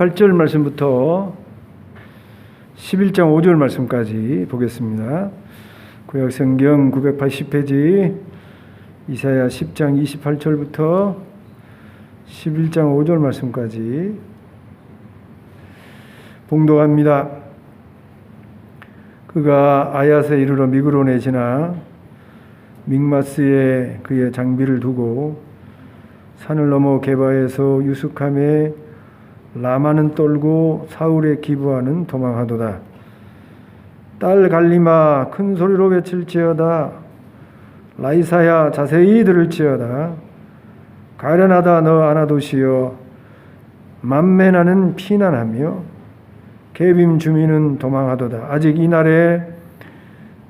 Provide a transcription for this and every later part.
8절 말씀부터 11장 5절 말씀까지 보겠습니다. 구약성경 980페이지 이사야 10장 28절부터 11장 5절 말씀까지 봉독합니다. 그가 아얏에 이르러 미그론에 지나 믹마스에 그의 장비를 두고 산을 넘어 게바에서 유숙함에 라마는 떨고 사울의 기부하는 도망하도다. 딸 갈리마 큰 소리로 외칠지어다. 라이사야 자세히 들을지어다. 가련하다 너 아나도시여 만메나는 피난하며 게빔 주민은 도망하도다. 아직 이날에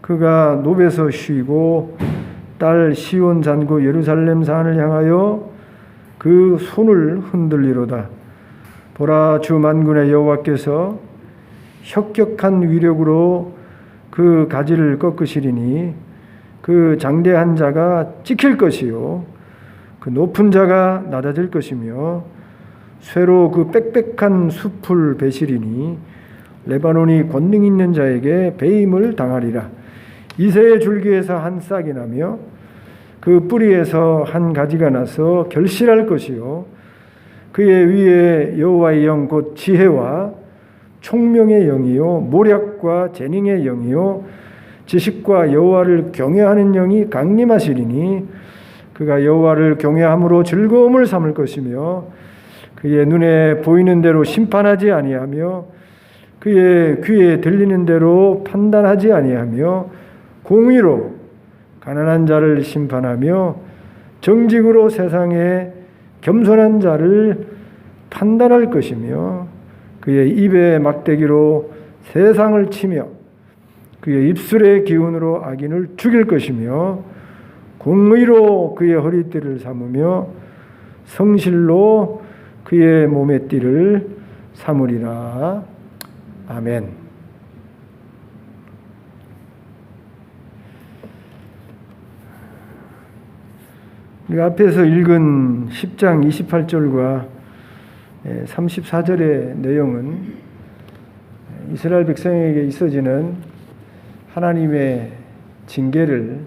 그가 노베서 쉬고 딸 시온 잔고 예루살렘 산을 향하여 그 손을 흔들리로다. 보라 주 만군의 여호와께서 혁격한 위력으로 그 가지를 꺾으시리니 그 장대한 자가 찍힐 것이요 그 높은 자가 낮아질 것이며 쇠로 그 빽빽한 숲을 베시리니 레바논이 권능 있는 자에게 배임을 당하리라. 이새의 줄기에서 한 싹이 나며 그 뿌리에서 한 가지가 나서 결실할 것이요 그의 위에 여호와의 영 곧 지혜와 총명의 영이요 모략과 재능의 영이요 지식과 여호와를 경외하는 영이 강림하시리니 그가 여호와를 경외함으로 즐거움을 삼을 것이며 그의 눈에 보이는 대로 심판하지 아니하며 그의 귀에 들리는 대로 판단하지 아니하며 공의로 가난한 자를 심판하며 정직으로 세상에 겸손한 자를 판단할 것이며 그의 입의 막대기로 세상을 치며 그의 입술의 기운으로 악인을 죽일 것이며 공의로 그의 허리띠를 삼으며 성실로 그의 몸의 띠를 삼으리라. 아멘. 우리가 앞에서 읽은 10장 28절과 34절의 내용은 이스라엘 백성에게 있어지는 하나님의 징계를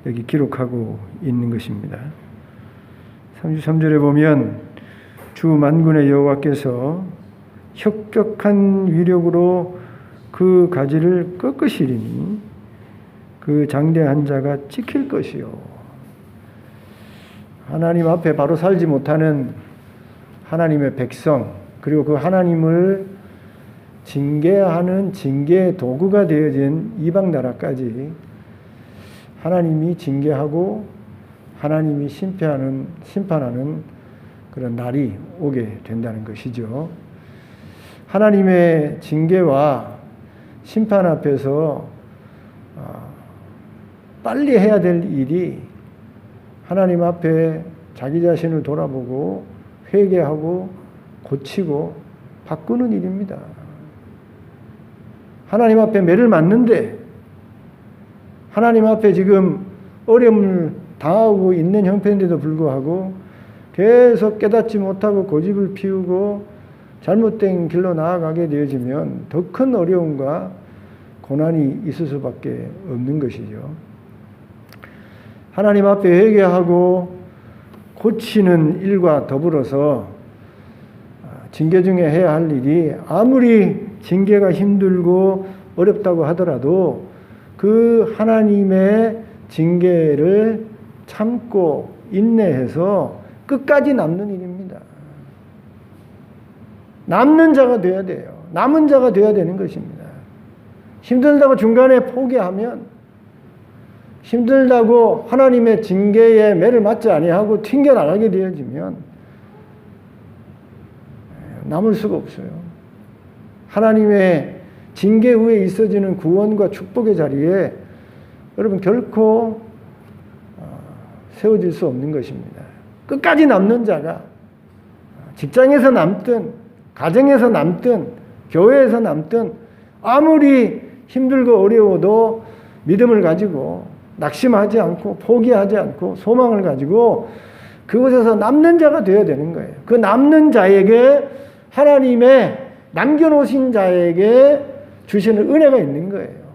여기 기록하고 있는 것입니다. 33절에 보면 주 만군의 여호와께서 혁격한 위력으로 그 가지를 꺾으시리니 그 장대한 자가 찍힐 것이요. 하나님 앞에 바로 살지 못하는 하나님의 백성, 그리고 그 하나님을 징계하는 징계의 도구가 되어진 이방 나라까지 하나님이 징계하고 하나님이 심판하는 그런 날이 오게 된다는 것이죠. 하나님의 징계와 심판 앞에서 빨리 해야 될 일이 하나님 앞에 자기 자신을 돌아보고 회개하고 고치고 바꾸는 일입니다. 하나님 앞에 매를 맞는데 하나님 앞에 지금 어려움을 당하고 있는 형편인데도 불구하고 계속 깨닫지 못하고 고집을 피우고 잘못된 길로 나아가게 되어지면 더 큰 어려움과 고난이 있을 수밖에 없는 것이죠. 하나님 앞에 회개하고 고치는 일과 더불어서 징계 중에 해야 할 일이 아무리 징계가 힘들고 어렵다고 하더라도 그 하나님의 징계를 참고 인내해서 끝까지 남는 일입니다. 남는 자가 되어야 돼요. 남은 자가 되어야 되는 것입니다. 힘들다고 중간에 포기하면 힘들다고 하나님의 징계에 매를 맞지 아니하고 튕겨나가게 되어지면 남을 수가 없어요. 하나님의 징계 후에 있어지는 구원과 축복의 자리에 여러분 결코 세워질 수 없는 것입니다. 끝까지 남는 자가 직장에서 남든 가정에서 남든 교회에서 남든 아무리 힘들고 어려워도 믿음을 가지고 낙심하지 않고 포기하지 않고 소망을 가지고 그곳에서 남는 자가 되어야 되는 거예요. 그 남는 자에게 하나님의 남겨놓으신 자에게 주시는 은혜가 있는 거예요.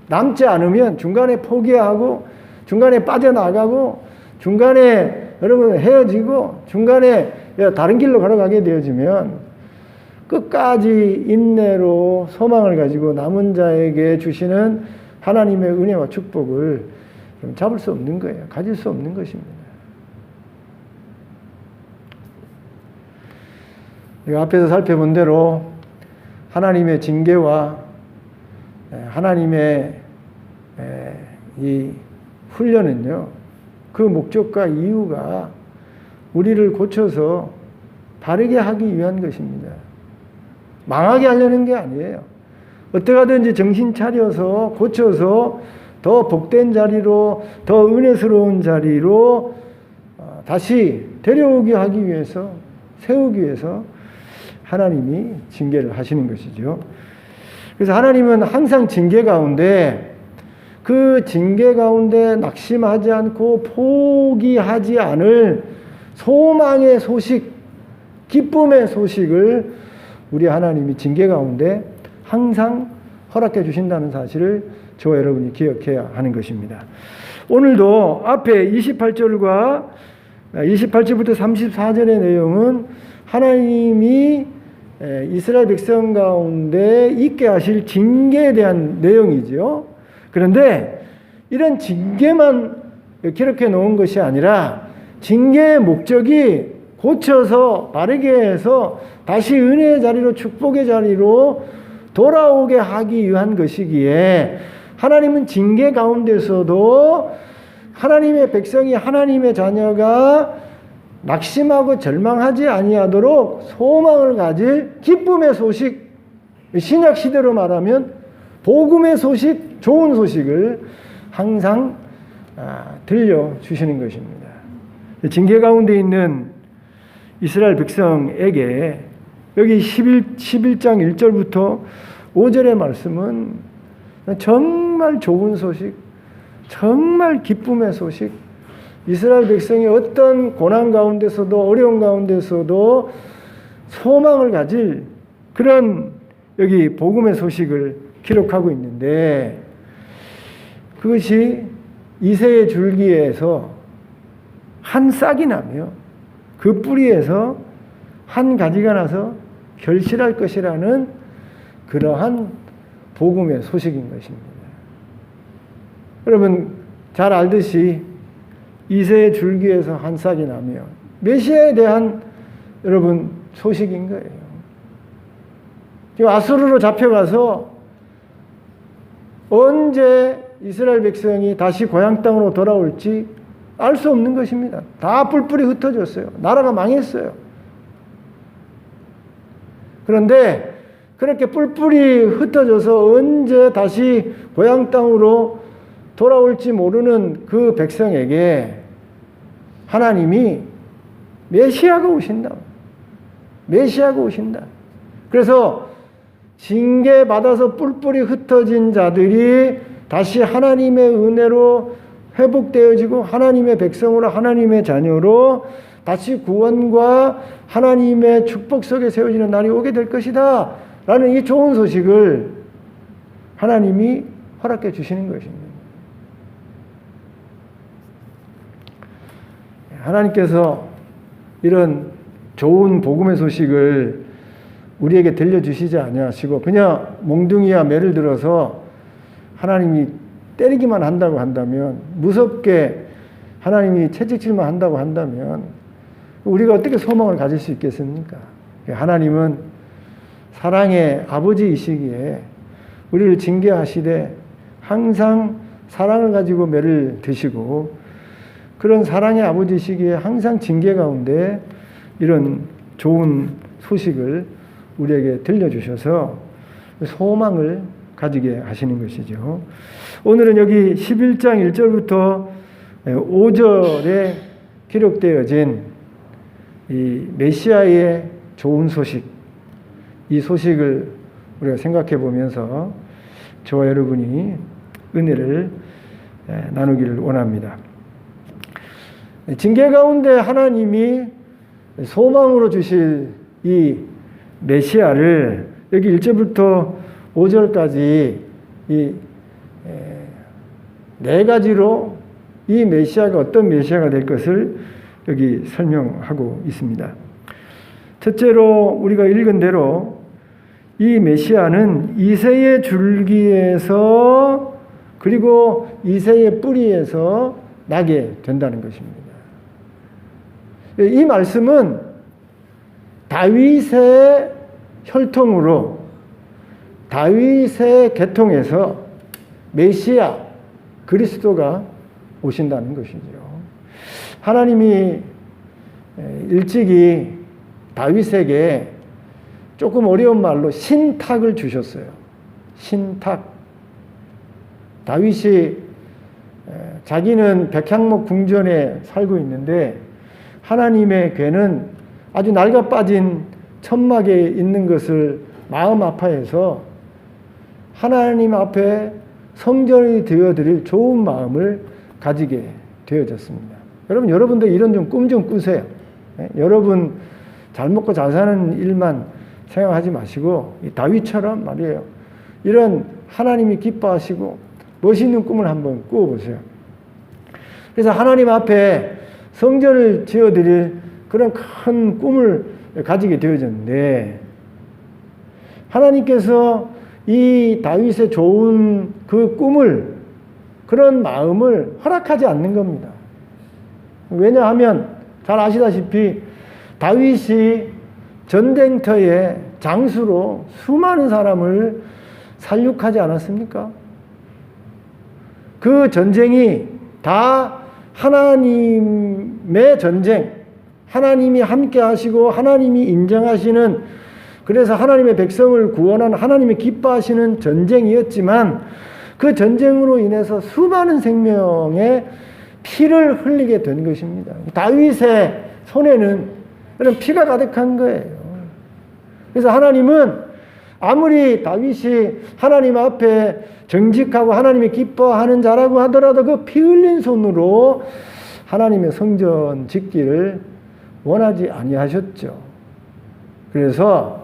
남지 않으면 중간에 포기하고 중간에 빠져나가고 중간에 여러분 헤어지고 중간에 다른 길로 걸어가게 되어지면 끝까지 인내로 소망을 가지고 남은 자에게 주시는 하나님의 은혜와 축복을 잡을 수 없는 거예요. 가질 수 없는 것입니다. 앞에서 살펴본 대로 하나님의 징계와 하나님의 이 훈련은요, 그 목적과 이유가 우리를 고쳐서 바르게 하기 위한 것입니다. 망하게 하려는 게 아니에요. 어떻게 하든지 정신 차려서 고쳐서 더 복된 자리로, 더 은혜스러운 자리로 다시 데려오게 하기 위해서, 세우기 위해서 하나님이 징계를 하시는 것이죠. 그래서 하나님은 항상 징계 가운데, 그 징계 가운데 낙심하지 않고 포기하지 않을 소망의 소식, 기쁨의 소식을 우리 하나님이 징계 가운데 항상 허락해 주신다는 사실을 저와 여러분이 기억해야 하는 것입니다. 오늘도 앞에 28절과 28절부터 34절의 내용은 하나님이 이스라엘 백성 가운데 있게 하실 징계에 대한 내용이죠. 그런데 이런 징계만 기록해 놓은 것이 아니라 징계의 목적이 고쳐서 바르게 해서 다시 은혜의 자리로, 축복의 자리로 돌아오게 하기 위한 것이기에 하나님은 징계 가운데서도 하나님의 백성이, 하나님의 자녀가 낙심하고 절망하지 아니하도록 소망을 가질 기쁨의 소식, 신약 시대로 말하면 복음의 소식, 좋은 소식을 항상 들려주시는 것입니다. 징계 가운데 있는 이스라엘 백성에게 여기 11장 1절부터 5절의 말씀은 정말 좋은 소식, 정말 기쁨의 소식, 이스라엘 백성이 어떤 고난 가운데서도 어려운 가운데서도 소망을 가질 그런 여기 복음의 소식을 기록하고 있는데, 그것이 이새의 줄기에서 한 싹이 나며 그 뿌리에서 한 가지가 나서 결실할 것이라는 그러한 복음의 소식인 것입니다. 여러분 잘 알듯이 이새의 줄기에서 한 싹이 나며 메시아에 대한 여러분 소식인 거예요. 지금 아수르로 잡혀가서 언제 이스라엘 백성이 다시 고향 땅으로 돌아올지 알 수 없는 것입니다. 다 뿔뿔이 흩어졌어요. 나라가 망했어요. 그런데 그렇게 뿔뿔이 흩어져서 언제 다시 고향 땅으로 돌아올지 모르는 그 백성에게 하나님이 메시아가 오신다. 메시아가 오신다. 그래서 징계받아서 뿔뿔이 흩어진 자들이 다시 하나님의 은혜로 회복되어지고 하나님의 백성으로, 하나님의 자녀로 다시 구원과 하나님의 축복 속에 세워지는 날이 오게 될 것이다 라는 이 좋은 소식을 하나님이 허락해 주시는 것입니다. 하나님께서 이런 좋은 복음의 소식을 우리에게 들려주시지 아니하시고 그냥 몽둥이와 매를 들어서 하나님이 때리기만 한다고 한다면, 무섭게 하나님이 채찍질만 한다고 한다면 우리가 어떻게 소망을 가질 수 있겠습니까? 하나님은 사랑의 아버지이시기에 우리를 징계하시되 항상 사랑을 가지고 매를 드시고, 그런 사랑의 아버지이시기에 항상 징계 가운데 이런 좋은 소식을 우리에게 들려주셔서 소망을 가지게 하시는 것이죠. 오늘은 여기 11장 1절부터 5절에 기록되어진 이 메시아의 좋은 소식, 이 소식을 우리가 생각해 보면서 저와 여러분이 은혜를 나누기를 원합니다. 징계 가운데 하나님이 소망으로 주실 이 메시아를 여기 1절부터 5절까지 이 네 가지로 이 메시아가 어떤 메시아가 될 것을 여기 설명하고 있습니다. 첫째로 우리가 읽은 대로 이 메시아는 이새의 줄기에서 그리고 이새의 뿌리에서 나게 된다는 것입니다. 이 말씀은 다윗의 혈통으로 다윗의 계통에서 메시아 그리스도가 오신다는 것이죠. 하나님이 일찍이 다윗에게 조금 어려운 말로 신탁을 주셨어요. 신탁. 다윗이 자기는 백향목 궁전에 살고 있는데 하나님의 괴는 아주 낡아 빠진 천막에 있는 것을 마음 아파해서 하나님 앞에 성전이 되어드릴 좋은 마음을 가지게 되어졌습니다. 여러분도 이런 꿈 좀 꾸세요. 여러분 잘 먹고 잘 사는 일만 생각하지 마시고 다윗처럼 말이에요. 이런 하나님이 기뻐하시고 멋있는 꿈을 한번 꾸어보세요. 그래서 하나님 앞에 성전을 지어드릴 그런 큰 꿈을 가지게 되어졌는데 하나님께서 이 다윗의 좋은 그 꿈을 그런 마음을 허락하지 않는 겁니다. 왜냐하면 잘 아시다시피 다윗이 전쟁터의 장수로 수많은 사람을 살육하지 않았습니까? 그 전쟁이 다 하나님의 전쟁, 하나님이 함께 하시고 하나님이 인정하시는 그래서 하나님의 백성을 구원한 하나님이 기뻐하시는 전쟁이었지만 그 전쟁으로 인해서 수많은 생명의 피를 흘리게 된 것입니다. 다윗의 손에는 그런 피가 가득한 거예요. 그래서 하나님은 아무리 다윗이 하나님 앞에 정직하고 하나님이 기뻐하는 자라고 하더라도 그 피 흘린 손으로 하나님의 성전 짓기를 원하지 아니하셨죠. 그래서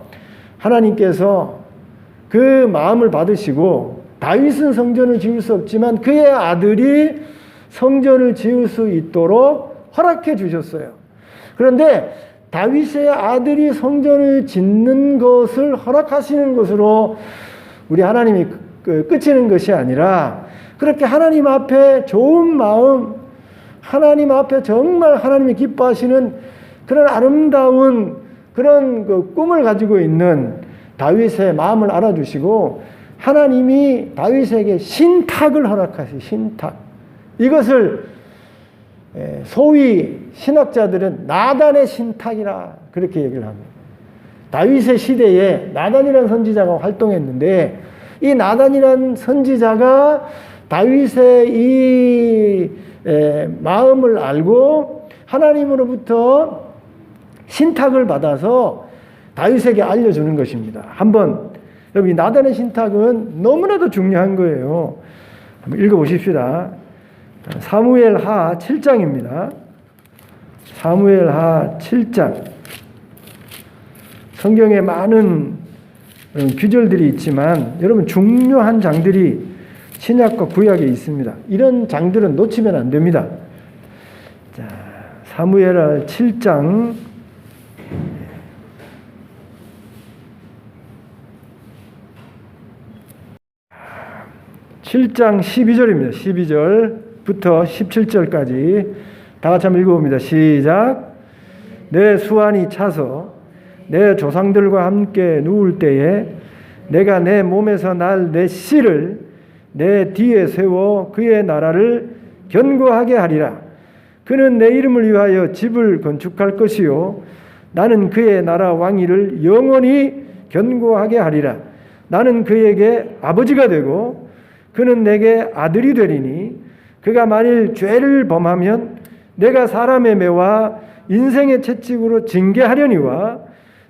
하나님께서 그 마음을 받으시고 다윗은 성전을 지을 수 없지만 그의 아들이 성전을 지을 수 있도록 허락해 주셨어요. 그런데 다윗의 아들이 성전을 짓는 것을 허락하시는 것으로 우리 하나님이 끝이는 것이 아니라 그렇게 하나님 앞에 좋은 마음, 하나님 앞에 정말 하나님이 기뻐하시는 그런 아름다운 그런 그 꿈을 가지고 있는 다윗의 마음을 알아주시고 하나님이 다윗에게 신탁을 허락하시 신탁. 이것을 소위 신학자들은 나단의 신탁이라 그렇게 얘기를 합니다. 다윗의 시대에 나단이라는 선지자가 활동했는데 이 나단이라는 선지자가 다윗의 이 마음을 알고 하나님으로부터 신탁을 받아서 다윗에게 알려주는 것입니다. 한번 여러분 나단의 신탁은 너무나도 중요한 거예요. 한번 읽어보십시다. 사무엘하 7장입니다. 사무엘하 7장. 성경에 많은 규절들이 있지만 여러분 중요한 장들이 신약과 구약에 있습니다. 이런 장들은 놓치면 안 됩니다. 자, 사무엘하 7장 7장 12절입니다. 12절부터 17절까지 다 같이 한번 읽어봅니다. 시작. 내 수완이 차서 내 조상들과 함께 누울 때에 내가 내 몸에서 날 내 씨를 내 뒤에 세워 그의 나라를 견고하게 하리라. 그는 내 이름을 위하여 집을 건축할 것이요 나는 그의 나라 왕위를 영원히 견고하게 하리라. 나는 그에게 아버지가 되고 그는 내게 아들이 되리니 그가 만일 죄를 범하면 내가 사람의 매와 인생의 채찍으로 징계하려니와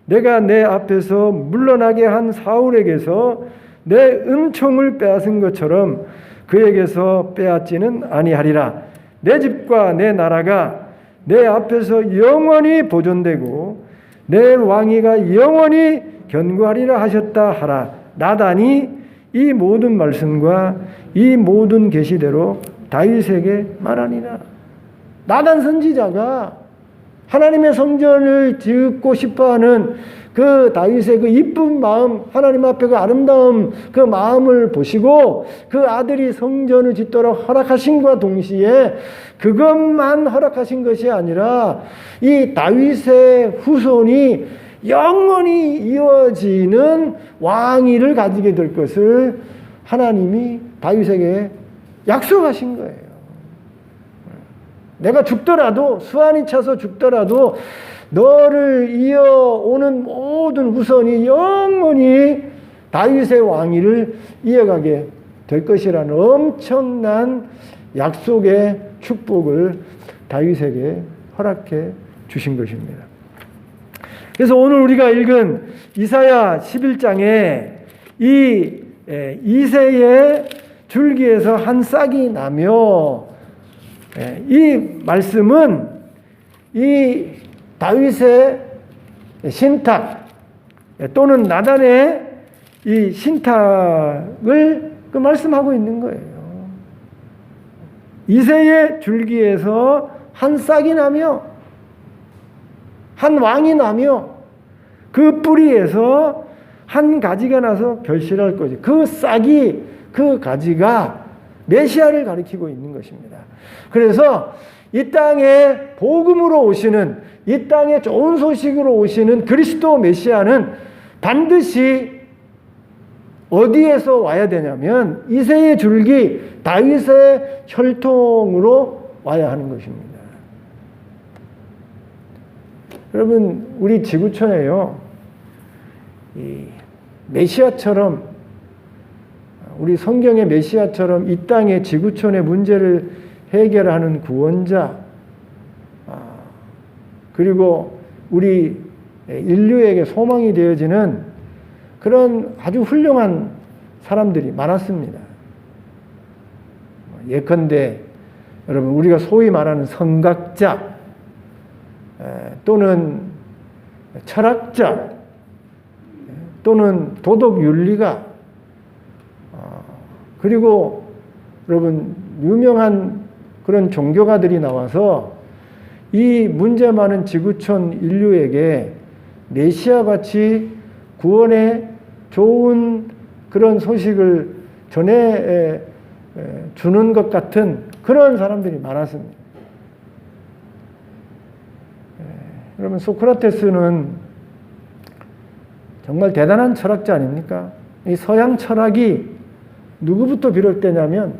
내가 내 앞에서 물러나게 한 사울에게서 내 은총을 빼앗은 것처럼 그에게서 빼앗지는 아니하리라. 내 집과 내 나라가 내 앞에서 영원히 보존되고 내 왕위가 영원히 견고하리라 하셨다 하라. 나단이 이 모든 말씀과 이 모든 계시대로 다윗에게 말하니라. 나단 선지자가 하나님의 성전을 짓고 싶어하는 그 다윗의 그 이쁜 마음, 하나님 앞에 그 아름다움, 그 마음을 보시고 그 아들이 성전을 짓도록 허락하신과 동시에 그것만 허락하신 것이 아니라 이 다윗의 후손이 영원히 이어지는 왕위를 가지게 될 것을 하나님이 다윗에게 약속하신 거예요. 내가 죽더라도, 수완이 차서 죽더라도 너를 이어오는 모든 후손이 영원히 다윗의 왕위를 이어가게 될 것이라는 엄청난 약속의 축복을 다윗에게 허락해 주신 것입니다. 그래서 오늘 우리가 읽은 이사야 11장에 이 이새의 줄기에서 한 싹이 나며, 이 말씀은 이 다윗의 신탁 또는 나단의 이 신탁을 그 말씀하고 있는 거예요. 이새의 줄기에서 한 싹이 나며 한 왕이 나며 그 뿌리에서 한 가지가 나서 결실할 거지. 그 싹이, 그 가지가 메시아를 가리키고 있는 것입니다. 그래서 이 땅에 복음으로 오시는, 이 땅에 좋은 소식으로 오시는 그리스도 메시아는 반드시 어디에서 와야 되냐면 이새의 줄기, 다윗의 혈통으로 와야 하는 것입니다. 여러분, 우리 지구촌에요, 이 메시아처럼, 우리 성경의 메시아처럼 이 땅의 지구촌의 문제를 해결하는 구원자, 그리고 우리 인류에게 소망이 되어지는 그런 아주 훌륭한 사람들이 많았습니다. 예컨대 여러분, 우리가 소위 말하는 성각자 또는 철학자 또는 도덕윤리가, 그리고 여러분 유명한 그런 종교가들이 나와서 이 문제 많은 지구촌 인류에게 메시아같이 구원의 좋은 그런 소식을 전해 주는 것 같은 그런 사람들이 많았습니다. 여러분, 소크라테스는 정말 대단한 철학자 아닙니까? 이 서양 철학이 누구부터 비롯되냐면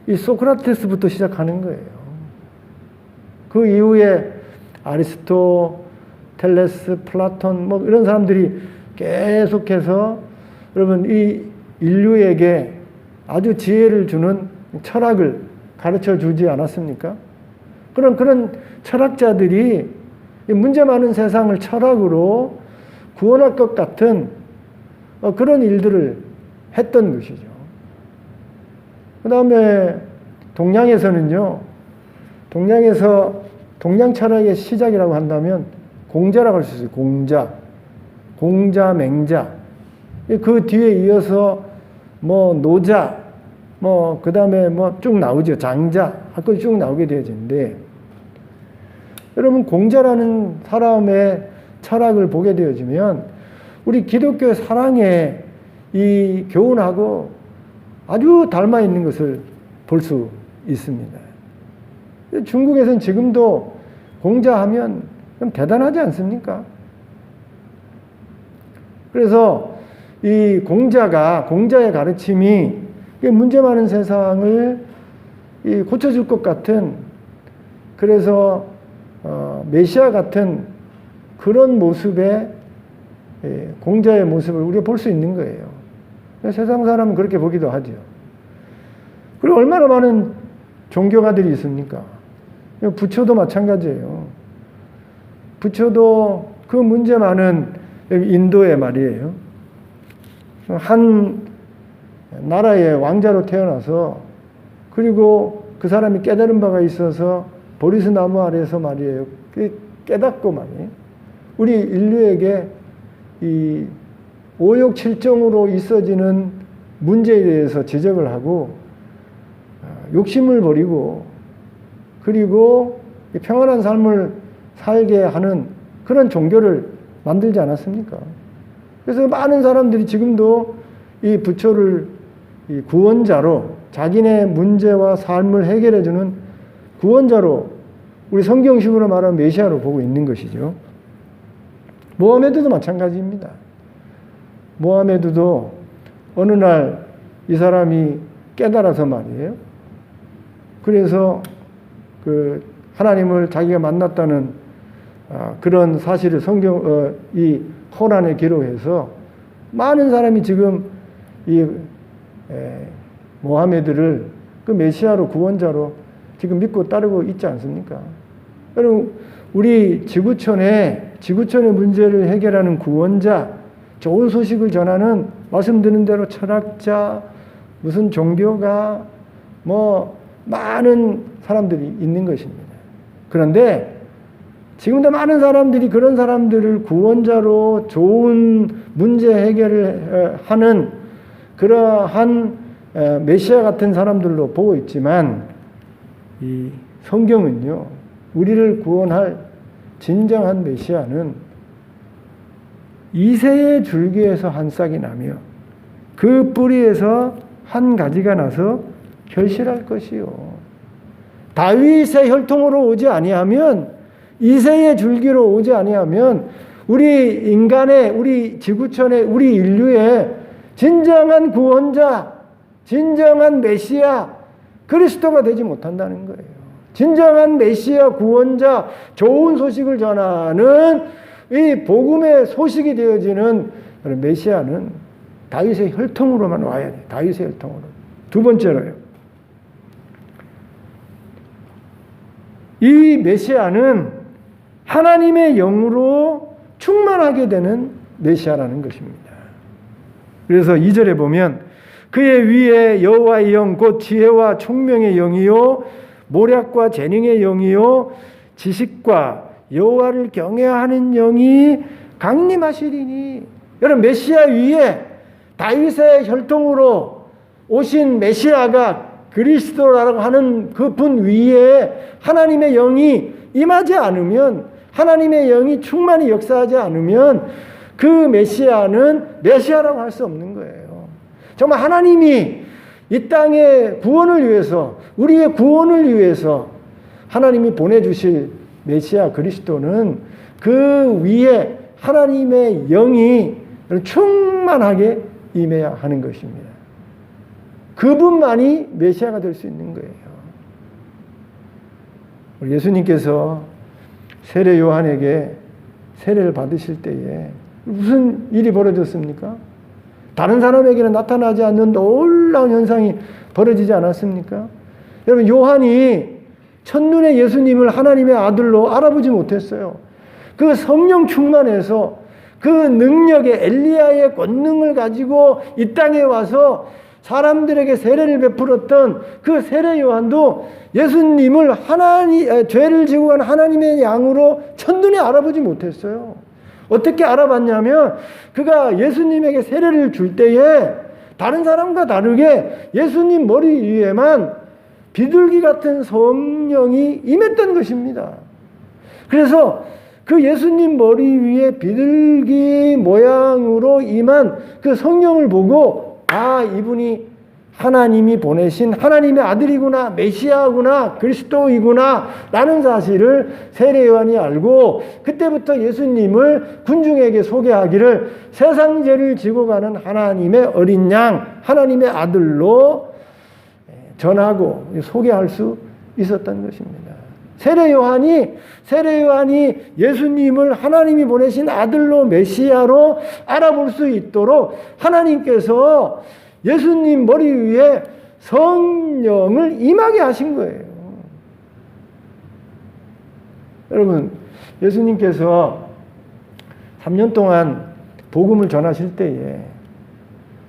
이 소크라테스부터 시작하는 거예요. 그 이후에 아리스토, 텔레스, 플라톤 뭐 이런 사람들이 계속해서 여러분 이 인류에게 아주 지혜를 주는 철학을 가르쳐 주지 않았습니까? 그런 철학자들이 문제 많은 세상을 철학으로 구원할 것 같은 그런 일들을 했던 것이죠. 그 다음에 동양에서는요, 동양 철학의 시작이라고 한다면 공자라고 할 수 있어요. 공자, 맹자. 그 뒤에 이어서 뭐 노자, 뭐 그 다음에 뭐 쭉 나오죠. 장자, 아까 쭉 나오게 되어지는데, 여러분 공자라는 사람의 철학을 보게 되어지면 우리 기독교의 사랑의 이 교훈하고 아주 닮아 있는 것을 볼 수 있습니다. 중국에서는 지금도 공자하면 좀 대단하지 않습니까? 그래서 이 공자의 가르침이 문제 많은 세상을 고쳐줄 것 같은, 그래서 메시아 같은 그런 모습의 공자의 모습을 우리가 볼 수 있는 거예요. 세상 사람은 그렇게 보기도 하죠. 그리고 얼마나 많은 종교가들이 있습니까? 부처도 마찬가지예요. 부처도 그 문제 많은 인도에 말이에요, 한 나라의 왕자로 태어나서, 그리고 그 사람이 깨달은 바가 있어서 보리스 나무 아래에서 말이에요, 깨닫고 말이에요, 우리 인류에게 이 오욕칠정으로 있어지는 문제에 대해서 지적을 하고 욕심을 버리고 그리고 평안한 삶을 살게 하는 그런 종교를 만들지 않았습니까? 그래서 많은 사람들이 지금도 이 부처를 이 구원자로 자기네 문제와 삶을 해결해주는 구원자로 우리 성경식으로 말하면 메시아로 보고 있는 것이죠. 모하메드도 마찬가지입니다. 모하메드도 어느 날 이 사람이 깨달아서 말이에요. 그래서 그 하나님을 자기가 만났다는 그런 사실을 이 코란에 기록해서 많은 사람이 지금 이 모하메드를 그 메시아로 구원자로 지금 믿고 따르고 있지 않습니까? 여러분 우리 지구촌의 문제를 해결하는 구원자, 좋은 소식을 전하는 말씀드린 대로 철학자, 무슨 종교가 뭐 많은 사람들이 있는 것입니다. 그런데 지금도 많은 사람들이 그런 사람들을 구원자로 좋은 문제 해결을 하는 그러한 메시아 같은 사람들로 보고 있지만 이 성경은요, 우리를 구원할 진정한 메시아는 이새의 줄기에서 한 싹이 나며 그 뿌리에서 한 가지가 나서 결실할 것이요. 다윗의 혈통으로 오지 아니하면, 이새의 줄기로 오지 아니하면 우리 지구촌의 우리 인류의 진정한 구원자, 진정한 메시아 그리스도가 되지 못한다는 거예요. 진정한 메시아 구원자, 좋은 소식을 전하는 이 복음의 소식이 되어지는 메시아는 다윗의 혈통으로만 와야 돼요. 다윗의 혈통으로. 두 번째로요. 이 메시아는 하나님의 영으로 충만하게 되는 메시아라는 것입니다. 그래서 2절에 보면 그의 위에 여호와의 영 곧 지혜와 총명의 영이요 모략과 재능의 영이요 지식과 여호와를 경외하는 영이 강림하시리니. 여러분 메시아 위에 다윗의 혈통으로 오신 메시아가 그리스도라고 하는 그 분 위에 하나님의 영이 임하지 않으면, 하나님의 영이 충만히 역사하지 않으면 그 메시아는 메시아라고 할 수 없는 거예요. 정말 하나님이 이 땅의 구원을 위해서, 우리의 구원을 위해서 하나님이 보내주실 메시아 그리스도는 그 위에 하나님의 영이 충만하게 임해야 하는 것입니다. 그분만이 메시아가 될 수 있는 거예요. 우리 예수님께서 세례 요한에게 세례를 받으실 때에 무슨 일이 벌어졌습니까? 다른 사람에게는 나타나지 않는 놀라운 현상이 벌어지지 않았습니까? 여러분 요한이 첫눈에 예수님을 하나님의 아들로 알아보지 못했어요. 그 성령 충만해서 그 능력의 엘리야의 권능을 가지고 이 땅에 와서 사람들에게 세례를 베풀었던 그 세례 요한도 예수님을 죄를 지고 간 하나님의 양으로 첫눈에 알아보지 못했어요. 어떻게 알아봤냐면 그가 예수님에게 세례를 줄 때에 다른 사람과 다르게 예수님 머리 위에만 비둘기 같은 성령이 임했던 것입니다. 그래서 그 예수님 머리 위에 비둘기 모양으로 임한 그 성령을 보고 이분이 하나님이 보내신 하나님의 아들이구나, 메시아구나, 그리스도이구나 라는 사실을 세례 요한이 알고 그때부터 예수님을 군중에게 소개하기를 세상 죄를 지고 가는 하나님의 어린 양, 하나님의 아들로 전하고 소개할 수 있었던 것입니다. 세례 요한이 예수님을 하나님이 보내신 아들로 메시아로 알아볼 수 있도록 하나님께서 예수님 머리 위에 성령을 임하게 하신 거예요. 여러분, 예수님께서 3년 동안 복음을 전하실 때에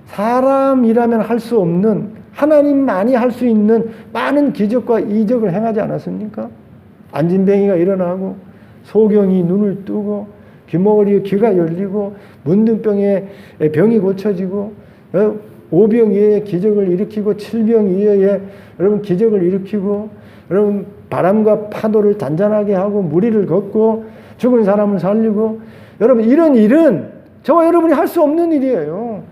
사람이라면 할 수 없는, 하나님만이 할 수 있는 많은 기적과 이적을 행하지 않았습니까? 안진뱅이가 일어나고 소경이 눈을 뜨고 귀머거리 귀가 열리고 문둥병에 병이 고쳐지고 오병이어의 기적을 일으키고 칠병이어의 여러분 기적을 일으키고 여러분 바람과 파도를 잔잔하게 하고 무리를 걷고 죽은 사람을 살리고 여러분 이런 일은 저와 여러분이 할 수 없는 일이에요.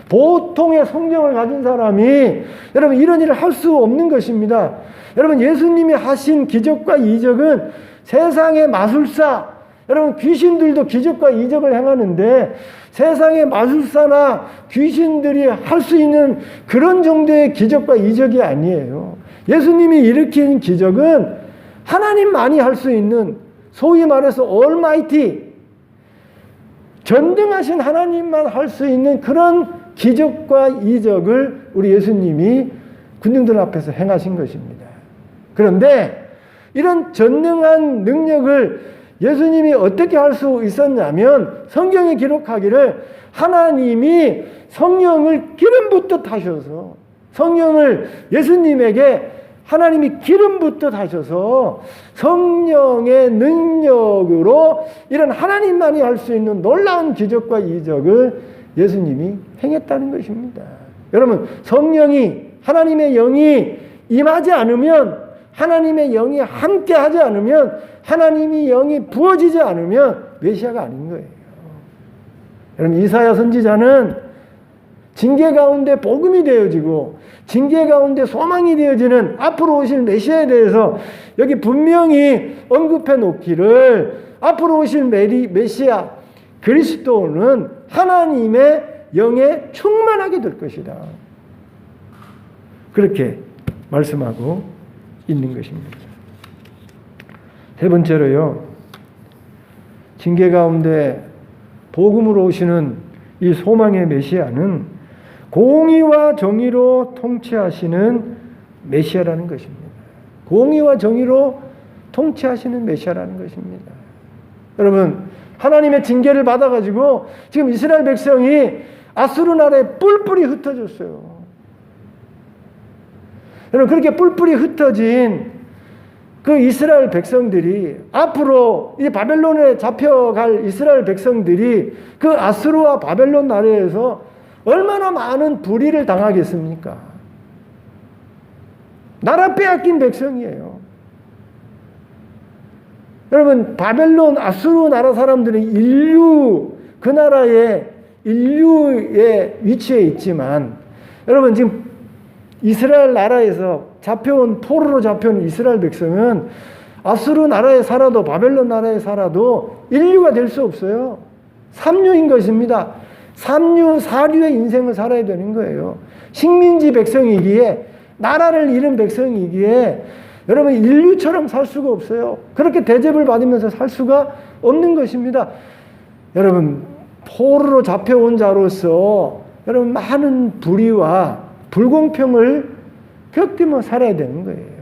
보통의 성령을 가진 사람이 여러분 이런 일을 할 수 없는 것입니다. 여러분 예수님이 하신 기적과 이적은 세상의 마술사 여러분 귀신들도 기적과 이적을 행하는데 세상의 마술사나 귀신들이 할 수 있는 그런 정도의 기적과 이적이 아니에요. 예수님이 일으킨 기적은 하나님만이 할 수 있는 소위 말해서 올마이티 전능하신 하나님만 할 수 있는 그런 기적과 이적을 우리 예수님이 군중들 앞에서 행하신 것입니다. 그런데 이런 전능한 능력을 예수님이 어떻게 할 수 있었냐면 성경에 기록하기를 하나님이 성령을 기름 붓듯 하셔서 성령을 예수님에게 하나님이 기름 붓듯 하셔서 성령의 능력으로 이런 하나님만이 할 수 있는 놀라운 기적과 이적을 예수님이 행했다는 것입니다. 여러분 성령이 하나님의 영이 임하지 않으면 하나님의 영이 함께 하지 않으면 하나님의 영이 부어지지 않으면 메시아가 아닌 거예요. 여러분 이사야 선지자는 징계 가운데 복음이 되어지고 징계 가운데 소망이 되어지는 앞으로 오실 메시아에 대해서 여기 분명히 언급해 놓기를 앞으로 오실 메시아 그리스도는 하나님의 영에 충만하게 될 것이다. 그렇게 말씀하고 있는 것입니다. 세 번째로요. 징계 가운데 복음으로 오시는 이 소망의 메시아는 공의와 정의로 통치하시는 메시아라는 것입니다. 공의와 정의로 통치하시는 메시아라는 것입니다. 여러분 하나님의 징계를 받아가지고 지금 이스라엘 백성이 아수르 나라에 뿔뿔이 흩어졌어요. 여러분 그렇게 뿔뿔이 흩어진 그 이스라엘 백성들이 앞으로 이제 바벨론에 잡혀갈 이스라엘 백성들이 그 아수르와 바벨론 나라에서 얼마나 많은 불의를 당하겠습니까? 나라 빼앗긴 백성이에요. 여러분 바벨론 아수르 나라 사람들은 그 나라의 인류의 위치에 있지만 여러분 지금 이스라엘 나라에서 포로로 잡혀온 이스라엘 백성은 아수르 나라에 살아도 바벨론 나라에 살아도 인류가 될 수 없어요. 삼류인 것입니다. 삼류, 사류의 인생을 살아야 되는 거예요. 식민지 백성이기에 나라를 잃은 백성이기에 여러분 인류처럼 살 수가 없어요. 그렇게 대접을 받으면서 살 수가 없는 것입니다. 여러분 포로로 잡혀온 자로서 여러분 많은 불의와 불공평을 겪으며 살아야 되는 거예요.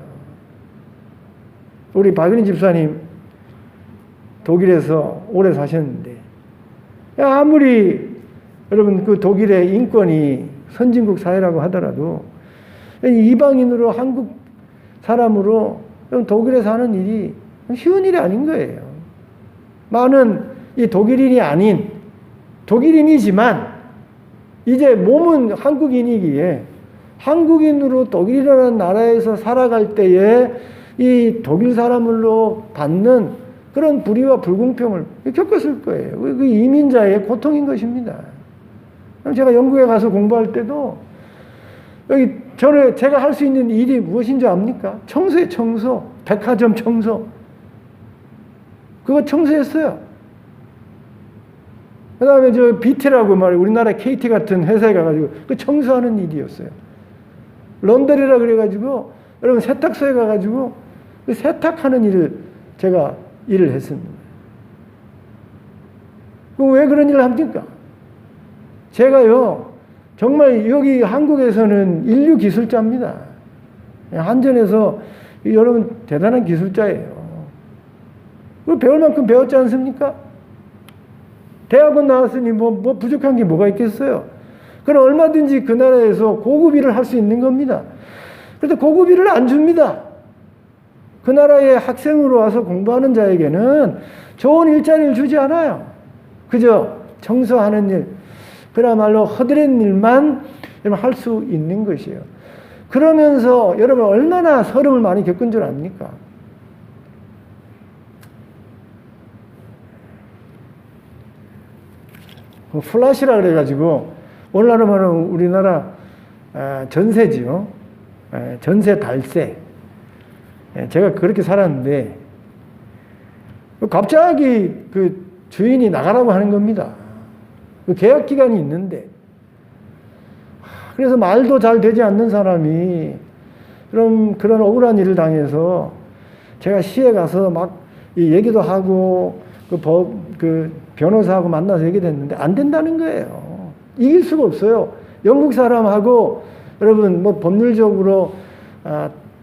우리 박은희 집사님 독일에서 오래 사셨는데 아무리 여러분 그 독일의 인권이 선진국 사회라고 하더라도 이방인으로 한국 사람으로 독일에 사는 일이 쉬운 일이 아닌 거예요. 많은 이 독일인이 아닌 독일인이지만 이제 몸은 한국인이기에 한국인으로 독일이라는 나라에서 살아갈 때에 이 독일 사람으로 받는 그런 불의와 불공평을 겪었을 거예요. 그 이민자의 고통인 것입니다. 제가 영국에 가서 공부할 때도 여기 제가 할 수 있는 일이 무엇인 줄 압니까? 청소에 청소, 백화점 청소. 그거 청소했어요. 그 다음에 BT라고 말해 우리나라 KT 같은 회사에 가가지고 그 청소하는 일이었어요. 런더리라 그래가지고 여러분 세탁소에 가가지고 그 세탁하는 일을 제가 일을 했습니다. 그럼 왜 그런 일을 합니까? 제가요 정말 여기 한국에서는 인류 기술자입니다. 한전에서 여러분 대단한 기술자예요. 배울 만큼 배웠지 않습니까? 대학원 나왔으니 뭐 부족한 게 뭐가 있겠어요? 그럼 얼마든지 그 나라에서 고급 일을 할 수 있는 겁니다. 그런데 고급 일을 안 줍니다. 그 나라의 학생으로 와서 공부하는 자에게는 좋은 일자리를 주지 않아요. 그저 청소하는 일, 그야말로 허드렛 일만 할 수 있는 것이에요. 그러면서 여러분 얼마나 서름을 많이 겪은 줄 압니까? 플라시라 그래가지고 오늘날로 말하면 우리나라 전세지요. 전세 달세. 제가 그렇게 살았는데 갑자기 그 주인이 나가라고 하는 겁니다. 그 계약 기간이 있는데. 그래서 말도 잘 되지 않는 사람이 그런 억울한 일을 당해서 제가 시에 가서 막 이 얘기도 하고 그 변호사하고 만나서 얘기했는데 안 된다는 거예요. 이길 수가 없어요. 영국 사람하고 여러분 뭐 법률적으로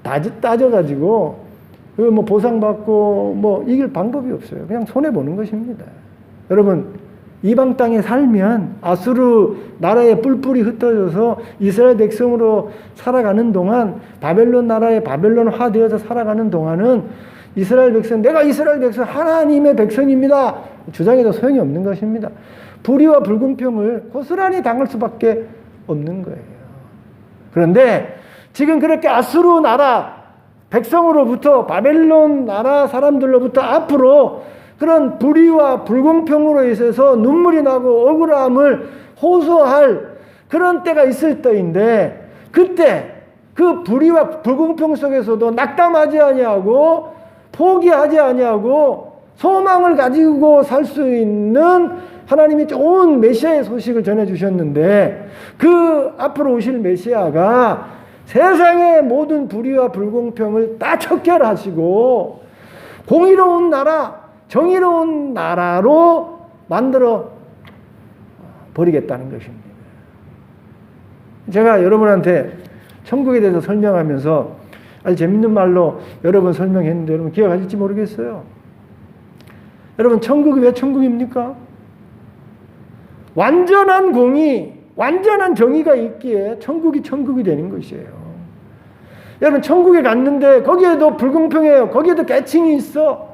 따져가지고 그 뭐 보상받고 뭐 이길 방법이 없어요. 그냥 손해 보는 것입니다. 여러분 이방 땅에 살면 아수르 나라에 뿔뿔이 흩어져서 이스라엘 백성으로 살아가는 동안 바벨론 나라에 바벨론화 되어서 살아가는 동안은 이스라엘 백성, 내가 이스라엘 백성 하나님의 백성입니다 주장해도 소용이 없는 것입니다. 불의와 불공평을 고스란히 당할 수밖에 없는 거예요. 그런데 지금 그렇게 아수르 나라 백성으로부터 바벨론 나라 사람들로부터 앞으로 그런 불의와 불공평으로 있어서 눈물이 나고 억울함을 호소할 그런 때가 있을 때인데 그때 그 불의와 불공평 속에서도 낙담하지 아니하고 포기하지 아니하고 소망을 가지고 살 수 있는 하나님이 좋은 메시아의 소식을 전해주셨는데 그 앞으로 오실 메시아가 세상의 모든 불의와 불공평을 다 척결하시고 공의로운 나라, 정의로운 나라로 만들어 버리겠다는 것입니다. 제가 여러분한테 천국에 대해서 설명하면서 아주 재밌는 말로 여러 번 설명했는데 여러분 기억하실지 모르겠어요. 여러분 천국이 왜 천국입니까? 완전한 공의, 완전한 정의가 있기에 천국이 천국이 되는 것이에요. 여러분 천국에 갔는데 거기에도 불공평해요. 거기에도 계층이 있어.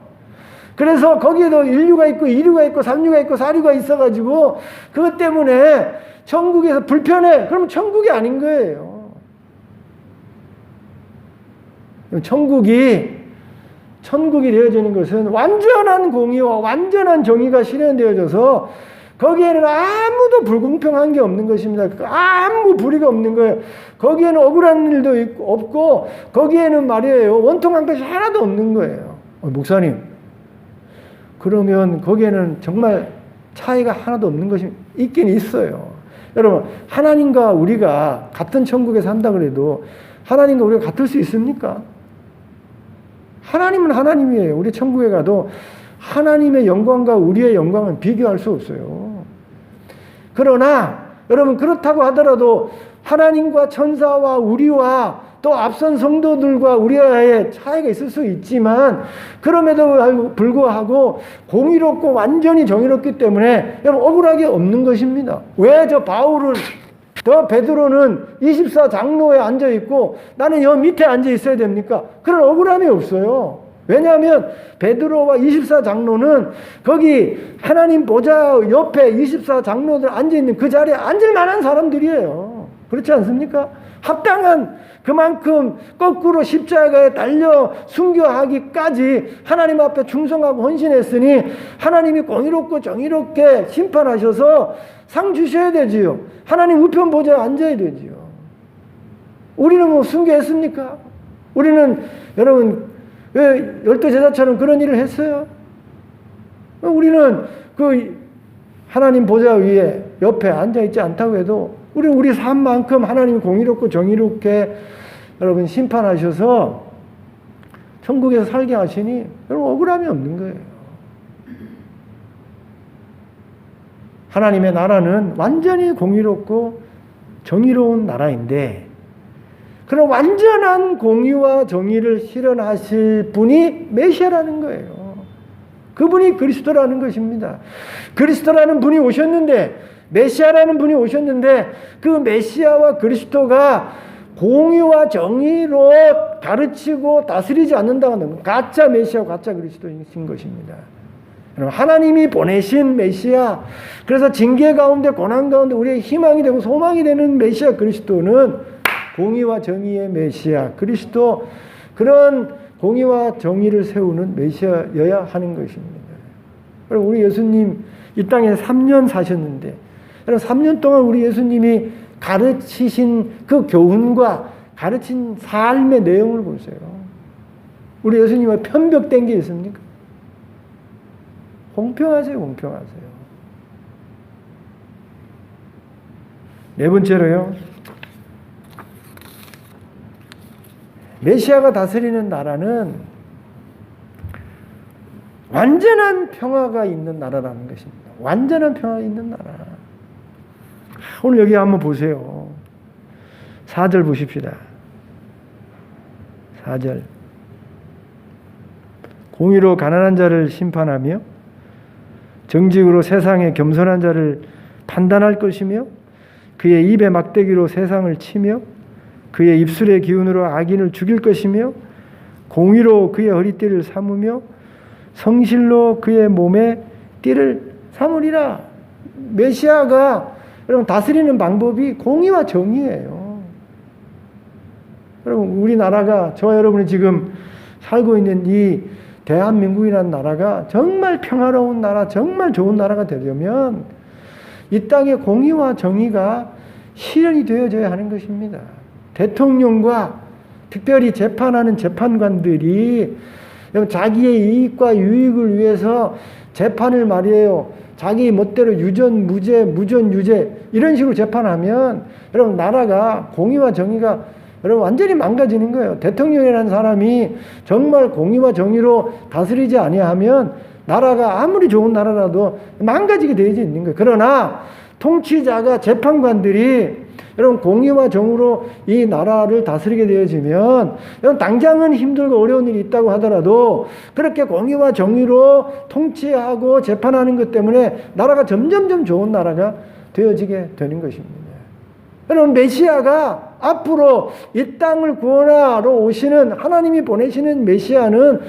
그래서 거기에도 인류가 있고 이류가 있고 삼류가 있고 사류가 있어가지고 그것 때문에 천국에서 불편해. 그러면 천국이 아닌 거예요. 천국이 되어지는 것은 완전한 공의와 완전한 정의가 실현되어져서 거기에는 아무도 불공평한 게 없는 것입니다. 아무 불의가 없는 거예요. 거기에는 억울한 일도 없고 거기에는 말이에요. 원통한 것이 하나도 없는 거예요. 목사님, 그러면 거기에는 정말 차이가 하나도 없는 것이 있긴 있어요. 여러분, 하나님과 우리가 같은 천국에 산다 그래도 하나님과 우리가 같을 수 있습니까? 하나님은 하나님이에요. 우리 천국에 가도 하나님의 영광과 우리의 영광은 비교할 수 없어요. 그러나 여러분 그렇다고 하더라도 하나님과 천사와 우리와 또 앞선 성도들과 우리와의 차이가 있을 수 있지만 그럼에도 불구하고 공의롭고 완전히 정의롭기 때문에 여러분 억울하게 없는 것입니다. 왜 저 바울은 저 베드로는 24장로에 앉아있고 나는 여 밑에 앉아있어야 됩니까? 그런 억울함이 없어요. 왜냐하면 베드로와 24장로는 거기 하나님 보좌 옆에 24장로들 앉아있는 그 자리에 앉을 만한 사람들이에요. 그렇지 않습니까? 합당한 그만큼 거꾸로 십자가에 달려 순교하기까지 하나님 앞에 충성하고 헌신했으니 하나님이 공의롭고 정의롭게 심판하셔서 상 주셔야 되지요. 하나님 우편 보좌에 앉아야 되지요. 우리는 뭐 순교했습니까? 우리는 여러분 왜 열두 제자처럼 그런 일을 했어요? 우리는 그 하나님 보좌 위에 옆에 앉아있지 않다고 해도 우리 삶만큼 하나님이 공의롭고 정의롭게 여러분 심판하셔서 천국에서 살게 하시니 여러분 억울함이 없는 거예요. 하나님의 나라는 완전히 공의롭고 정의로운 나라인데 그런 완전한 공의와 정의를 실현하실 분이 메시아라는 거예요. 그분이 그리스도라는 것입니다. 그리스도라는 분이 오셨는데 메시아라는 분이 오셨는데 그 메시아와 그리스도가 공의와 정의로 가르치고 다스리지 않는다는 가짜 메시아, 가짜 그리스도이신 것입니다. 하나님이 보내신 메시아, 그래서 징계 가운데 고난 가운데 우리의 희망이 되고 소망이 되는 메시아 그리스도는 공의와 정의의 메시아 그리스도, 그런 공의와 정의를 세우는 메시아여야 하는 것입니다. 그리고 우리 예수님 이 땅에 3년 사셨는데, 3년 동안 우리 예수님이 가르치신 그 교훈과 가르친 삶의 내용을 보세요. 우리 예수님은 편벽된 게 있습니까? 공평하세요, 공평하세요. 네 번째로요, 메시아가 다스리는 나라는 완전한 평화가 있는 나라라는 것입니다. 완전한 평화가 있는 나라. 오늘 여기 한번 보세요. 4절 보십시다. 4절. 공의로 가난한 자를 심판하며 정직으로 세상의 겸손한 자를 판단할 것이며 그의 입의 막대기로 세상을 치며 그의 입술의 기운으로 악인을 죽일 것이며 공의로 그의 허리띠를 삼으며 성실로 그의 몸에 띠를 삼으리라. 메시아가 여러분 다스리는 방법이 공의와 정의예요. 여러분 우리나라가, 저와 여러분이 지금 살고 있는 이 대한민국이라는 나라가 정말 평화로운 나라, 정말 좋은 나라가 되려면 이 땅에 공의와 정의가 실현이 되어져야 하는 것입니다. 대통령과 특별히 재판하는 재판관들이 자기의 이익과 유익을 위해서 재판을 말이에요, 자기 멋대로 유전, 무죄, 무전, 유죄 이런 식으로 재판하면 여러분 나라가 공의와 정의가 여러분 완전히 망가지는 거예요. 대통령이라는 사람이 정말 공의와 정의로 다스리지 아니하면 나라가 아무리 좋은 나라라도 망가지게 되어 있는 거예요. 그러나 통치자가, 재판관들이 여러분 공의와 정의로 이 나라를 다스리게 되어지면 여러분 당장은 힘들고 어려운 일이 있다고 하더라도 그렇게 공의와 정의로 통치하고 재판하는 것 때문에 나라가 점점점 좋은 나라가 되어지게 되는 것입니다. 여러분 메시아가 앞으로 이 땅을 구원하러 오시는, 하나님이 보내시는 메시아는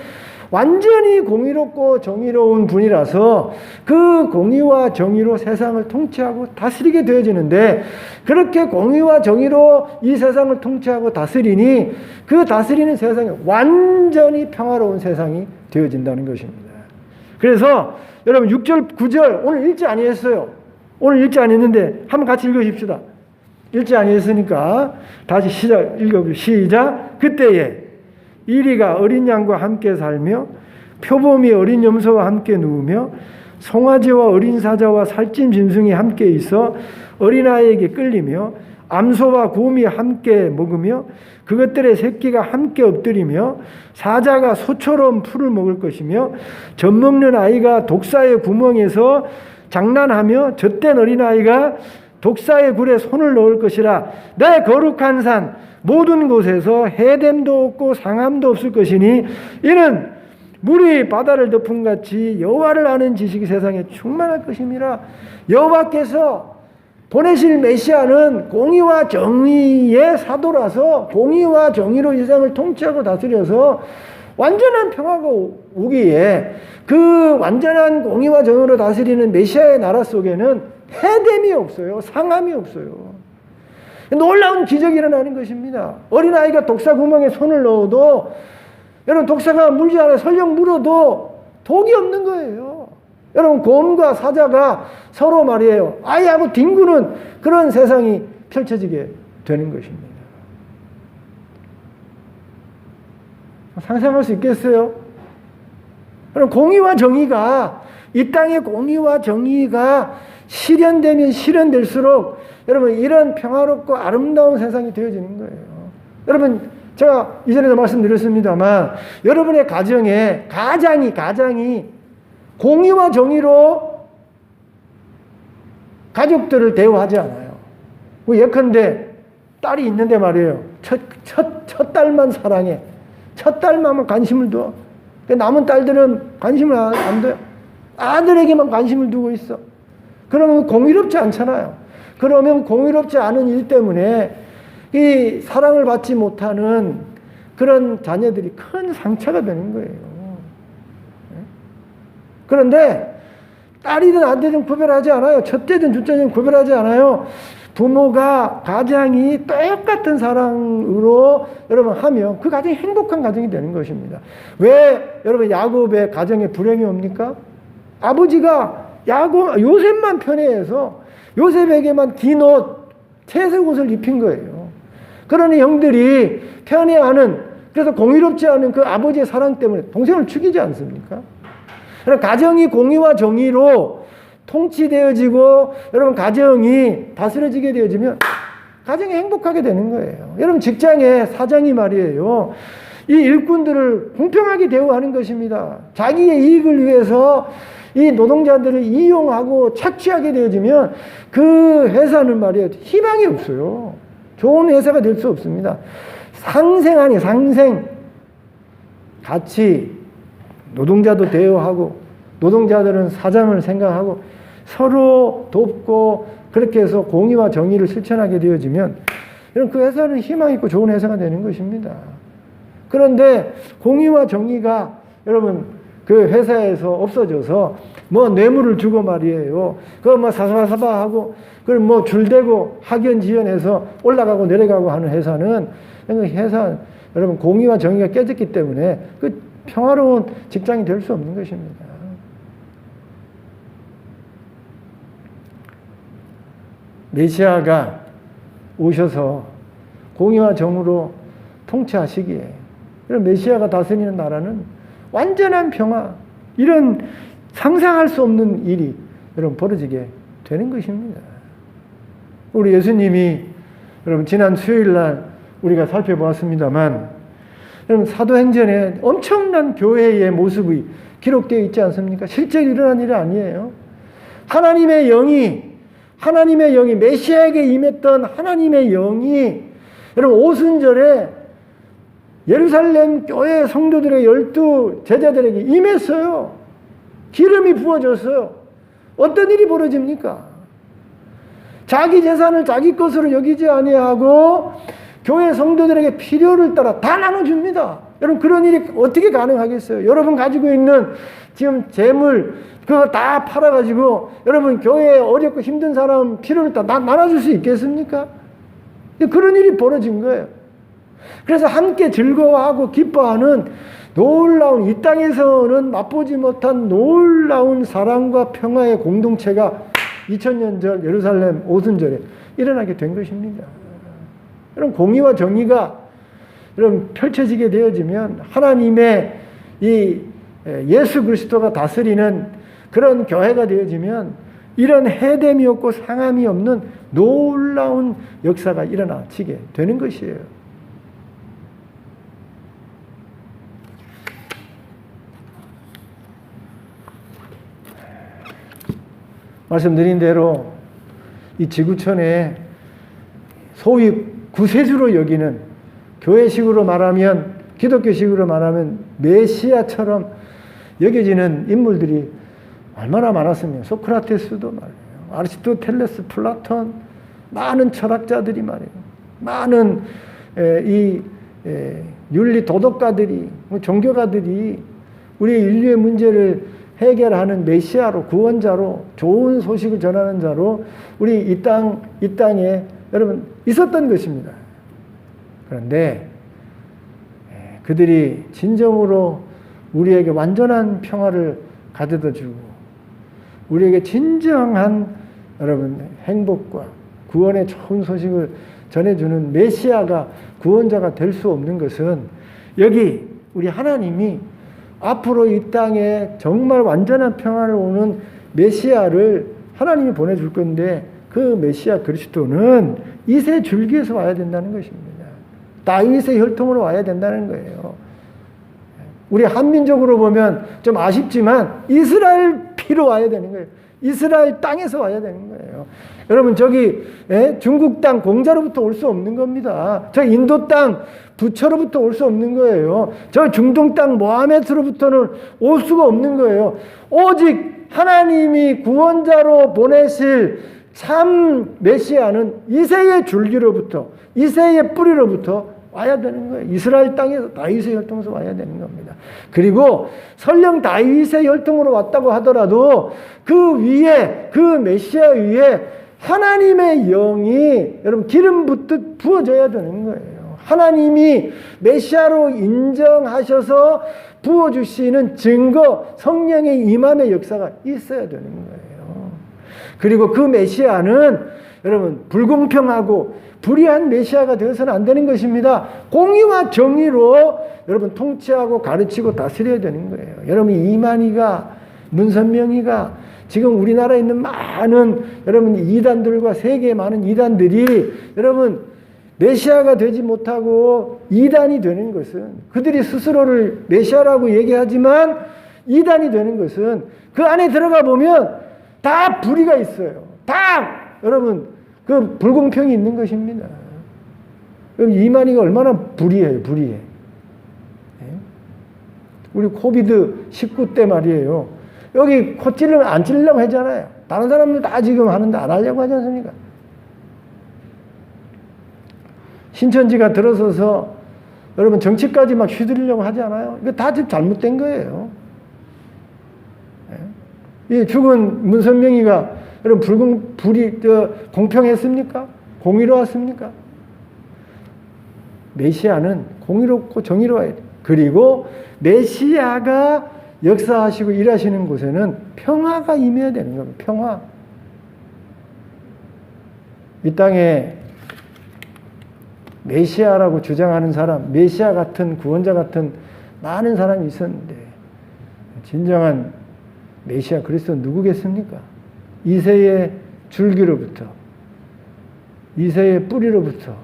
완전히 공의롭고 정의로운 분이라서 그 공의와 정의로 세상을 통치하고 다스리게 되어지는데, 그렇게 공의와 정의로 이 세상을 통치하고 다스리니 그 다스리는 세상이 완전히 평화로운 세상이 되어진다는 것입니다. 그래서 여러분 6절 9절 오늘 읽지 아니했어요. 오늘 읽지 아니했는데 한번 같이 읽으십시다. 읽지 아니했으니까 다시 시작. 그때에 이리가 어린 양과 함께 살며 표범이 어린 염소와 함께 누우며 송아지와 어린 사자와 살찐 짐승이 함께 있어 어린아이에게 끌리며 암소와 곰이 함께 먹으며 그것들의 새끼가 함께 엎드리며 사자가 소처럼 풀을 먹을 것이며 젖먹는 아이가 독사의 구멍에서 장난하며 젖된 어린아이가 독사의 굴에 손을 넣을 것이라. 내 거룩한 산 모든 곳에서 해됨도 없고 상함도 없을 것이니 이는 물이 바다를 덮은 같이 여호와를 아는 지식이 세상에 충만할 것임이라. 여호와께서 보내실 메시아는 공의와 정의의 사도라서 공의와 정의로 세상을 통치하고 다스려서 완전한 평화가 오기에 그 완전한 공의와 정의로 다스리는 메시아의 나라 속에는 해됨이 없어요. 상함이 없어요. 놀라운 기적이 일어나는 것입니다. 어린아이가 독사 구멍에 손을 넣어도 여러분 독사가 물지 않아 설령 물어도 독이 없는 거예요. 여러분 곰과 사자가 서로 말이에요, 아이하고 뒹구는 그런 세상이 펼쳐지게 되는 것입니다. 상상할 수 있겠어요? 여러분 공의와 정의가, 이 땅의 공의와 정의가 실현되면 실현될수록 여러분 이런 평화롭고 아름다운 세상이 되어지는 거예요. 여러분 제가 이전에도 말씀드렸습니다만 여러분의 가정이 공의와 정의로 가족들을 대우하지 않아요. 예컨대 딸이 있는데 말이에요, 첫 딸만 사랑해, 첫 딸만 관심을 둬. 남은 딸들은 관심을 안 둬요. 아들에게만 관심을 두고 있어. 그러면 공의롭지 않잖아요. 그러면 공의롭지 않은 일 때문에 이 사랑을 받지 못하는 그런 자녀들이 큰 상처가 되는 거예요. 그런데 딸이든 아들이든 구별하지 않아요. 첫째든 둘째든 구별하지 않아요. 부모가 가장이 똑같은 사랑으로 여러분 하면 그 가정이 행복한 가정이 되는 것입니다. 왜 여러분 야곱의 가정에 불행이 옵니까? 아버지가 요셉만 편애해서 요셉에게만 긴 옷, 채색 옷을 입힌 거예요. 그러니 형들이 편애하는, 그래서 공의롭지 않은 그 아버지의 사랑 때문에 동생을 죽이지 않습니까? 그러니까 가정이 공의와 정의로 통치되어지고 여러분 가정이 다스려지게 되어지면 가정이 행복하게 되는 거예요. 여러분 직장의 사장이 말이에요. 이 일꾼들을 공평하게 대우하는 것입니다. 자기의 이익을 위해서 이 노동자들을 이용하고 착취하게 되어지면 그 회사는 말이에요. 희망이 없어요. 좋은 회사가 될 수 없습니다. 상생. 같이 노동자도 대우하고 노동자들은 사장을 생각하고 서로 돕고 그렇게 해서 공의와 정의를 실천하게 되어지면 그 회사는 희망 있고 좋은 회사가 되는 것입니다. 그런데 공의와 정의가 여러분 그 회사에서 없어져서 뭐 뇌물을 주고 말이에요. 그거 뭐 사사사바하고 그걸 뭐 줄대고 학연지연해서 올라가고 내려가고 하는 회사는 여러분 공의와 정의가 깨졌기 때문에 그 평화로운 직장이 될 수 없는 것입니다. 메시아가 오셔서 공의와 정의로 통치하시기에 그런 메시아가 다스리는 나라는 완전한 평화, 이런 상상할 수 없는 일이 여러분 벌어지게 되는 것입니다. 우리 예수님이 여러분 지난 수요일 날 우리가 살펴보았습니다만 여러분 사도행전에 엄청난 교회의 모습이 기록되어 있지 않습니까? 실제로 일어난 일이 아니에요. 하나님의 영이 메시아에게 임했던 하나님의 영이 여러분 오순절에 예루살렘 교회 성도들의 12 제자들에게 임했어요. 기름이 부어졌어요. 어떤 일이 벌어집니까? 자기 재산을 자기 것으로 여기지 아니하고 교회 성도들에게 필요를 따라 다 나눠줍니다. 여러분 그런 일이 어떻게 가능하겠어요? 여러분 가지고 있는 지금 재물 그거 다 팔아가지고 여러분 교회에 어렵고 힘든 사람 필요를 다 나눠줄 수 있겠습니까? 그런 일이 벌어진 거예요. 그래서 함께 즐거워하고 기뻐하는 놀라운, 이 땅에서는 맛보지 못한 놀라운 사랑과 평화의 공동체가 2000년 전 예루살렘 오순절에 일어나게 된 것입니다. 여러분 공의와 정의가 여러분 펼쳐지게 되어지면 하나님의 이 예수 그리스도가 다스리는 그런 교회가 되어지면 이런 해됨이 없고 상함이 없는 놀라운 역사가 일어나지게 되는 것이에요. 말씀드린 대로 이 지구촌에 소위 구세주로 여기는 교회식으로 말하면 기독교식으로 말하면 메시아처럼 여겨지는 인물들이 얼마나 많았으면 소크라테스도 말이에요. 아리스토텔레스, 플라톤, 많은 철학자들이 말이에요. 많은 윤리 도덕가들이, 종교가들이 우리 인류의 문제를 해결하는 메시아로, 구원자로, 좋은 소식을 전하는 자로 우리 이 땅에 여러분 있었던 것입니다. 그런데 그들이 진정으로 우리에게 완전한 평화를 가져다 주고 우리에게 진정한 여러분 행복과 구원의 좋은 소식을 전해주는 메시아가 구원자가 될 수 없는 것은 여기 우리 하나님이 앞으로 이 땅에 정말 완전한 평화를 오는 메시아를 하나님이 보내줄 건데 그 메시아 그리스도는 이세 줄기에서 와야 된다는 것입니다. 다윗의 혈통으로 와야 된다는 거예요. 우리 한민족으로 보면 좀 아쉽지만 이스라엘 피로 와야 되는 거예요. 이스라엘 땅에서 와야 되는 거예요. 여러분 저기 중국 땅 공자로부터 올 수 없는 겁니다. 저 인도 땅 부처로부터 올 수 없는 거예요. 저 중동 땅 모하메트로부터는 올 수가 없는 거예요. 오직 하나님이 구원자로 보내실 참 메시아는 이새의 줄기로부터 이새의 뿌리로부터 와야 되는 거예요. 이스라엘 땅에서 다윗의 혈통에서 와야 되는 겁니다. 그리고 설령 다윗의 혈통으로 왔다고 하더라도 그 위에, 그 메시아 위에 하나님의 영이 여러분 기름 붓듯 부어져야 되는 거예요. 하나님이 메시아로 인정하셔서 부어주시는 증거, 성령의 임함의 역사가 있어야 되는 거예요. 그리고 그 메시아는 여러분 불공평하고 불의한 메시아가 되어서는 안 되는 것입니다. 공의와 정의로 여러분 통치하고 가르치고 다스려야 되는 거예요. 여러분 이만희가, 문선명이가 지금 우리나라에 있는 많은 여러분 이단들과 세계의 많은 이단들이 여러분 메시아가 되지 못하고 이단이 되는 것은, 그들이 스스로를 메시아라고 얘기하지만 이단이 되는 것은 그 안에 들어가 보면 다 불의가 있어요. 다 여러분 그 불공평이 있는 것입니다. 그럼 이만희가 얼마나 불의해요, 불의해. 우리 코비드19 때 말이에요. 여기 코 찌르면 안 찌르려고 하잖아요. 다른 사람들 다 지금 하는데 안 하려고 하지 않습니까? 신천지가 들어서서 여러분 정치까지 막 휘두르려고 하지 않아요? 이거 다 지금 잘못된 거예요. 이 죽은 문선명이가 여러분 공평했습니까? 공의로웠습니까? 메시아는 공의롭고 정의로워야 돼요. 그리고 메시아가 역사하시고 일하시는 곳에는 평화가 임해야 되는 겁니다. 평화. 이 땅에 메시아라고 주장하는 사람, 메시아 같은 구원자 같은 많은 사람이 있었는데 진정한 메시아 그리스도는 누구겠습니까? 이새의 줄기로부터, 이새의 뿌리로부터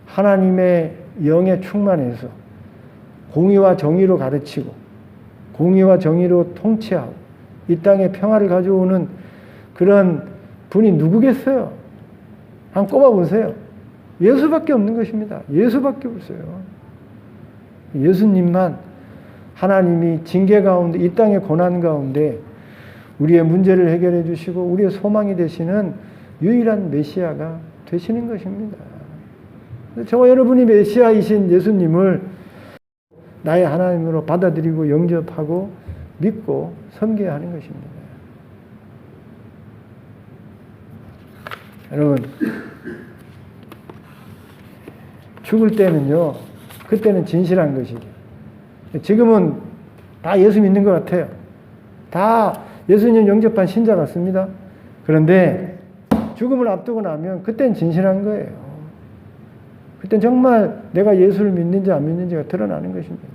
하나님의 영에 충만해서 공의와 정의로 가르치고 공의와 정의로 통치하고 이 땅에 평화를 가져오는 그런 분이 누구겠어요? 한번 꼽아보세요. 예수밖에 없는 것입니다. 예수밖에 없어요. 예수님만 하나님이 징계 가운데, 이 땅의 고난 가운데 우리의 문제를 해결해 주시고 우리의 소망이 되시는 유일한 메시아가 되시는 것입니다. 저와 여러분이 메시아이신 예수님을 나의 하나님으로 받아들이고 영접하고 믿고 섬겨야 하는 것입니다. 여러분, 죽을 때는요, 그때는 진실한 것이죠. 지금은 다 예수 믿는 것 같아요. 다 예수님 영접한 신자 같습니다. 그런데 죽음을 앞두고 나면 그때는 진실한 거예요. 그때는 정말 내가 예수를 믿는지 안 믿는지가 드러나는 것입니다.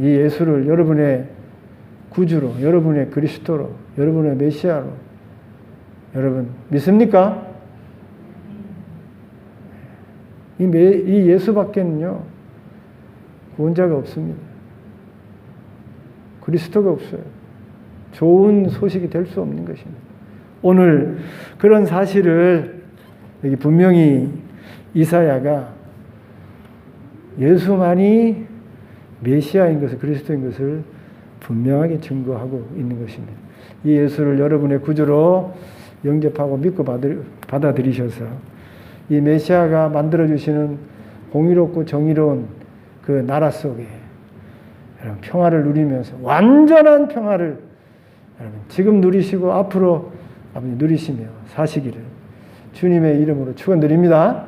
이 예수를 여러분의 구주로, 여러분의 그리스도로, 여러분의 메시아로 여러분 믿습니까? 이 예수밖에는요 구원자가 없습니다. 그리스도가 없어요. 좋은 소식이 될 수 없는 것입니다. 오늘 그런 사실을 여기 분명히 이사야가 예수만이 메시아인 것을, 그리스도인 것을 분명하게 증거하고 있는 것입니다. 이 예수를 여러분의 구주로 영접하고 믿고 받아들이셔서 이 메시아가 만들어주시는 공의롭고 정의로운 그 나라 속에 여러분 평화를 누리면서 완전한 평화를 여러분 지금 누리시고 앞으로 아버지 누리시며 사시기를 주님의 이름으로 축원드립니다.